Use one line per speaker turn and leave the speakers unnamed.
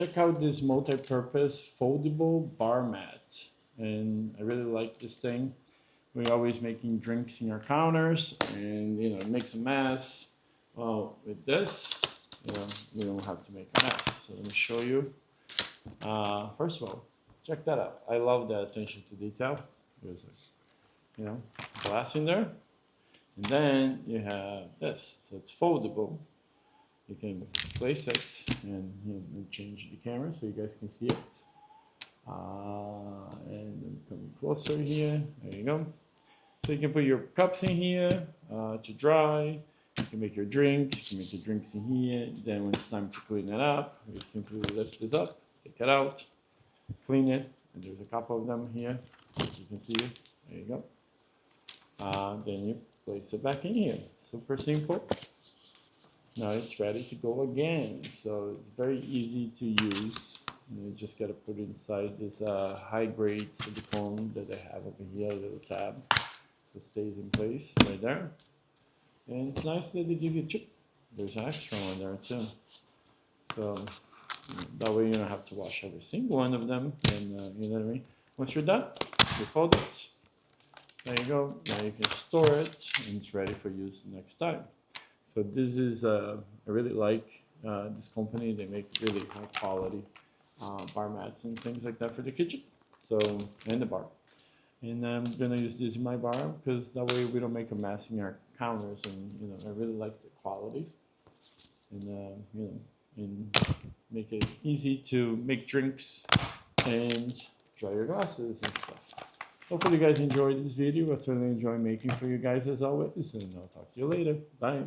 Check out this multi-purpose foldable bar mat. And I really like this thing. We're always making drinks in our counters and it makes a mess. Well, with this, we don't have to make a mess. So let me show you. First of all, check that out. I love the attention to detail. There's glass in there. And then you have this. So it's foldable. You can place it and change the camera so you guys can see it. And come closer here. There you go. So you can put your cups in here to dry. You can make your drinks. You can make your drinks in here. Then when it's time to clean it up, you simply lift this up, take it out, clean it. And there's a couple of them here. As you can see. There you go. Then you place it back in here. Super simple. Now it's ready to go again. So it's very easy to use. You just got to put it inside this high-grade silicone that I have over here, a little tab. So it stays in place right there. And it's nice that they give you a chip. There's an extra one there too. So that way you don't have to wash every single one of them. And you know what I mean? Once you're done, you fold it. There you go. Now you can store it and it's ready for use next time. So this is, I really like this company. They make really high quality bar mats and things like that for the kitchen. So, and the bar. And I'm gonna use this in my bar because that way we don't make a mess in our counters. And I really like the quality. And and make it easy to make drinks and dry your glasses and stuff. Hopefully you guys enjoyed this video. I certainly enjoy making for you guys as always. And I'll talk to you later. Bye.